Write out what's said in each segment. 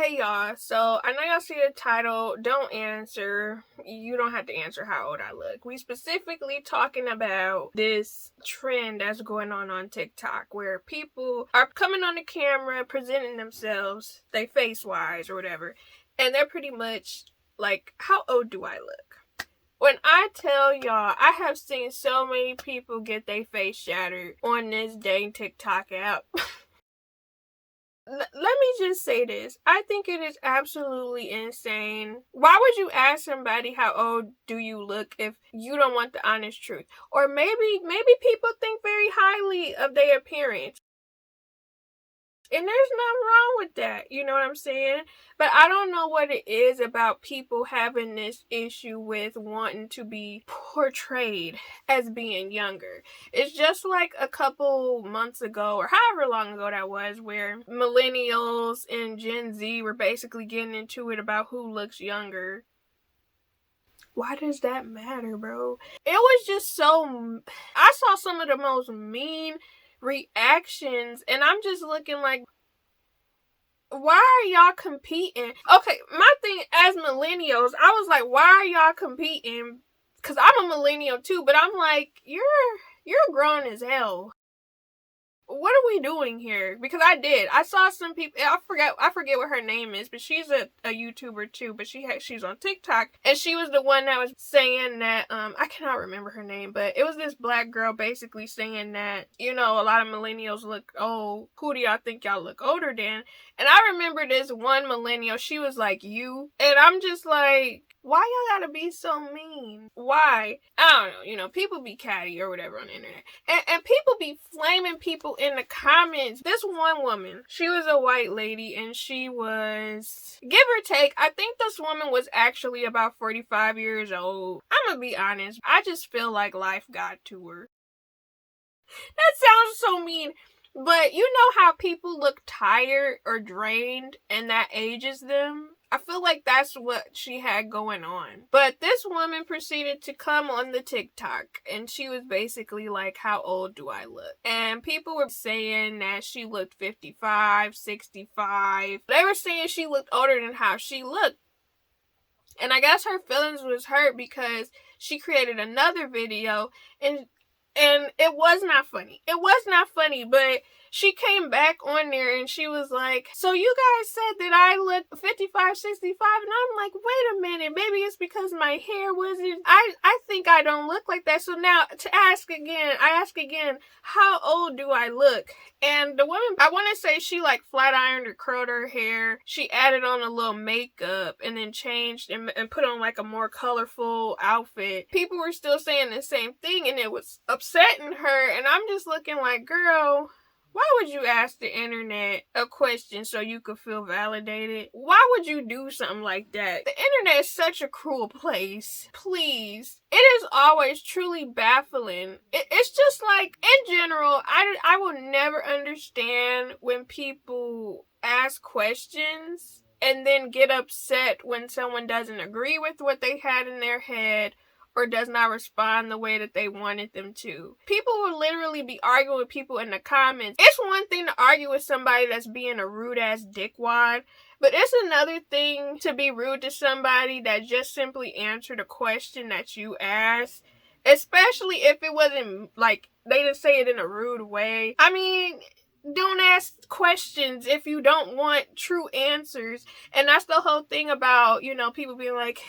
Hey y'all, so I know y'all see the title, don't answer. You don't have to answer how old I look. We specifically talking about this trend that's going on TikTok where people are coming on the camera, presenting themselves, they face-wise or whatever, and they're pretty much like, how old do I look? When I tell y'all, I have seen so many people get their face shattered on this dang TikTok app. Let me just say this. I think it is absolutely insane. Why would you ask somebody how old do you look if you don't want the honest truth? Or maybe people think very highly of their appearance. And there's nothing wrong with that, you know what I'm saying? But I don't know what it is about people having this issue with wanting to be portrayed as being younger. It's just like a couple months ago, or however long ago that was, where millennials and Gen Z were basically getting into it about who looks younger. Why does that matter, bro? It was just so... I saw some of the most mean reactions, and I'm just looking like, why are y'all competing? Okay, my thing as millennials, I was like, why are y'all competing? Because I'm a millennial too, but I'm like, you're grown as hell. What are we doing here? Because I saw some people, I forget what her name is, but she's a YouTuber too, but she's on TikTok, and she was the one that was saying that, I cannot remember her name, but it was this black girl basically saying that, a lot of millennials look old. Who do y'all think y'all look older than? And I remember this one millennial, she was like, you, and I'm just like, why y'all gotta be so mean? Why? I don't know, people be catty or whatever on the internet. And people be flaming people in the comments. This one woman, she was a white lady, and she was, give or take, I think this woman was actually about 45 years old. I'm gonna be honest, I just feel like life got to her. That sounds so mean. But you know how people look tired or drained and that ages them? I feel like that's what she had going on. But this woman proceeded to come on the TikTok, and she was basically like, how old do I look? And people were saying that she looked 55, 65. They were saying she looked older than how she looked. And I guess her feelings was hurt because she created another video, and it was not funny. It was not funny, but she came back on there and she was like, so you guys said that I look 55, 65, and I'm like, wait a minute, maybe it's because my hair wasn't, I think I don't look like that. So now I ask again, how old do I look? And the woman, I want to say she like flat ironed or curled her hair. She added on a little makeup and then changed and put on like a more colorful outfit. People were still saying the same thing, and it was upsetting her. And I'm just looking like, girl, why would you ask the internet a question so you could feel validated? Why would you do something like that? The internet is such a cruel place. Please. It is always truly baffling. It's just like, in general, I will never understand when people ask questions and then get upset when someone doesn't agree with what they had in their head or does not respond the way that they wanted them to. People will literally be arguing with people in the comments. It's one thing to argue with somebody that's being a rude-ass dickwad, but it's another thing to be rude to somebody that just simply answered a question that you asked, especially if it wasn't, like, they didn't say it in a rude way. I mean, don't ask questions if you don't want true answers. And that's the whole thing about, people being like,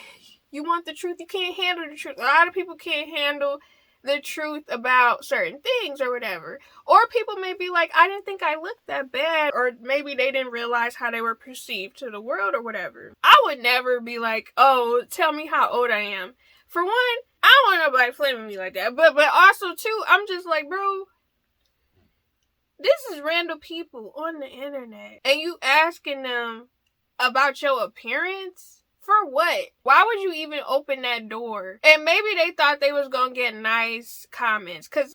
you want the truth, you can't handle the truth. A lot of people can't handle the truth about certain things or whatever. Or people may be like, I didn't think I looked that bad. Or maybe they didn't realize how they were perceived to the world or whatever. I would never be like, oh, tell me how old I am. For one, I don't want nobody flaming me like that. But also, too, I'm just like, bro, this is random people on the internet. And you asking them about your appearance? For what? Why would you even open that door? And maybe they thought they was gonna get nice comments. Because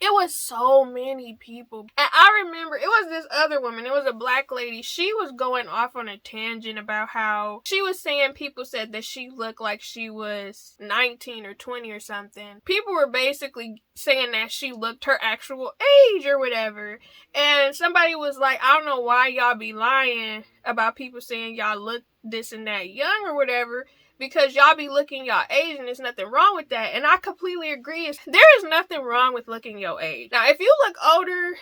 It was so many people. And I remember it was this other woman. It was a black lady. She was going off on a tangent about how she was saying people said that she looked like she was 19 or 20 or something. People were basically saying that she looked her actual age or whatever. And somebody was like, I don't know why y'all be lying about people saying y'all look this and that young or whatever, because y'all be looking y'all age and there's nothing wrong with that. And I completely agree. There is nothing wrong with looking your age. Now, if you look older,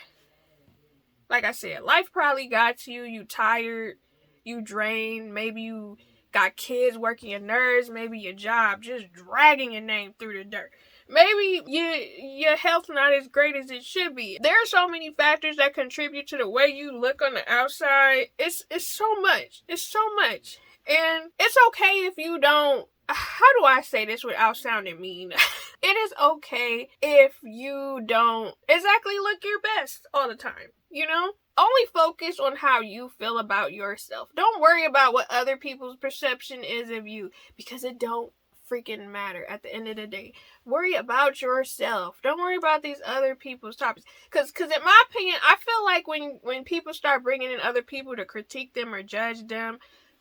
like I said, life probably got to you. You tired, you drained, maybe you got kids working your nerves, maybe your job just dragging your name through the dirt. Maybe your health not as great as it should be. There are so many factors that contribute to the way you look on the outside. It's so much. It's so much. And it's okay if you don't, how do I say this without sounding mean? It is okay if you don't exactly look your best all the time, you know? Only focus on how you feel about yourself. Don't worry about what other people's perception is of you, because it don't freaking matter at the end of the day. Worry about yourself. Don't worry about these other people's topics. Because in my opinion, I feel like when people start bringing in other people to critique them or judge them,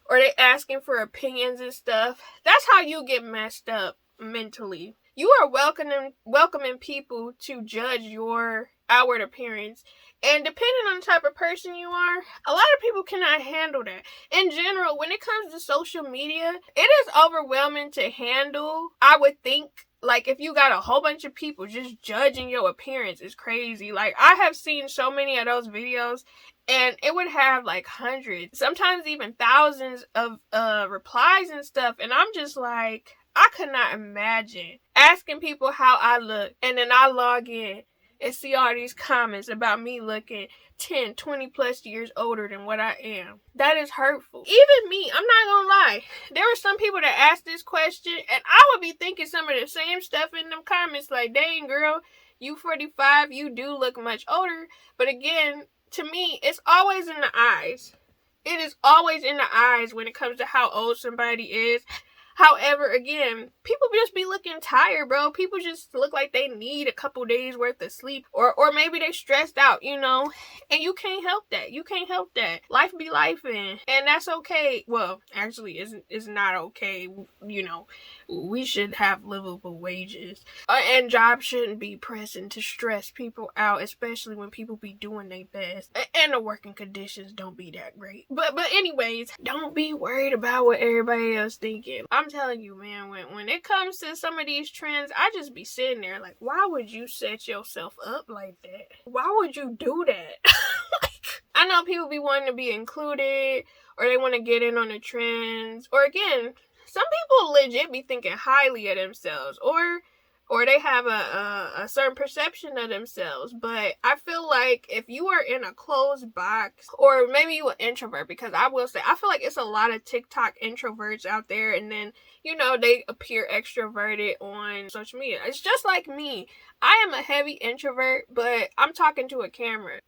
or they asking for opinions and stuff, that's how you get messed up mentally. You are welcoming people to judge your outward appearance, and depending on the type of person you are, a lot of people cannot handle that. In general, when it comes to social media, it is overwhelming to handle. I would think, like, if you got a whole bunch of people just judging your appearance, is crazy. Like, I have seen so many of those videos, and it would have like hundreds, sometimes even thousands of replies and stuff. And I'm just like, I could not imagine asking people how I look, and then I log in and see all these comments about me looking 10, 20 plus years older than what I am. That is hurtful. Even me, I'm not gonna lie. There were some people that asked this question, and I would be thinking some of the same stuff in them comments, like, dang girl, you 45, you do look much older. But again, to me, it's always in the eyes. It is always in the eyes when it comes to how old somebody is. However, again, people just be looking tired, bro. People just look like they need a couple days worth of sleep, or maybe they stressed out, you know, and you can't help that. You can't help that. Life be lifing, and that's okay. Well, actually, it's not okay. You know, we should have livable wages, and jobs shouldn't be pressing to stress people out, especially when people be doing their best, and the working conditions don't be that great. But anyways, don't be worried about what everybody else thinking. I'm telling you, man, when it comes to some of these trends, I just be sitting there like, why would you set yourself up like that? Why would you do that? Like, I know people be wanting to be included, or they want to get in on the trends, or again, some people legit be thinking highly of themselves, or they have a certain perception of themselves. But I feel like if you are in a closed box, or maybe you an introvert, because I will say, I feel like it's a lot of TikTok introverts out there, and then, you know, they appear extroverted on social media. It's just like me. I am a heavy introvert, but I'm talking to a camera.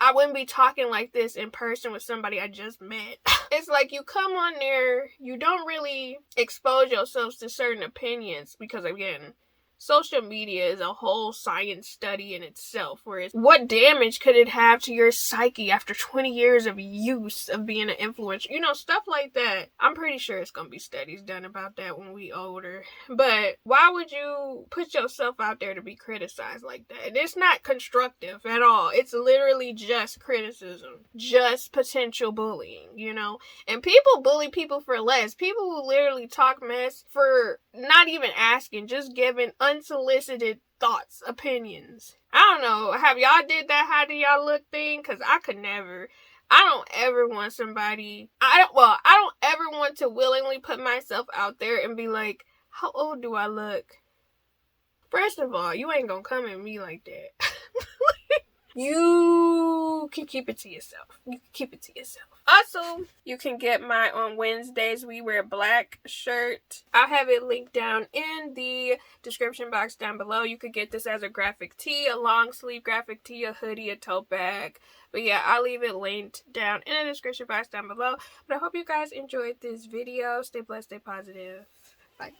I wouldn't be talking like this in person with somebody I just met. It's like you come on there, you don't really expose yourselves to certain opinions, because again, social media is a whole science study in itself, whereas what damage could it have to your psyche after 20 years of use of being an influencer? You know, stuff like that. I'm pretty sure it's gonna be studies done about that when we older. But why would you put yourself out there to be criticized like that? It's not constructive at all. It's literally just criticism, just potential bullying, you know? And people bully people for less. People will literally talk mess for not even asking, just giving unsolicited thoughts, opinions. I don't know. Have y'all did that how do y'all look thing? Because I could never. I don't ever want somebody. I don't ever want to willingly put myself out there and be like, how old do I look? First of all, you ain't gonna come at me like that. You can keep it to yourself. You can keep it to yourself. Also, you can get my on Wednesdays we wear black shirt. I'll have it linked down in the description box down below. You could get this as a graphic tee, a long sleeve graphic tee, a hoodie, a tote bag. But yeah, I'll leave it linked down in the description box down below. But I hope you guys enjoyed this video. Stay blessed, stay positive. Bye.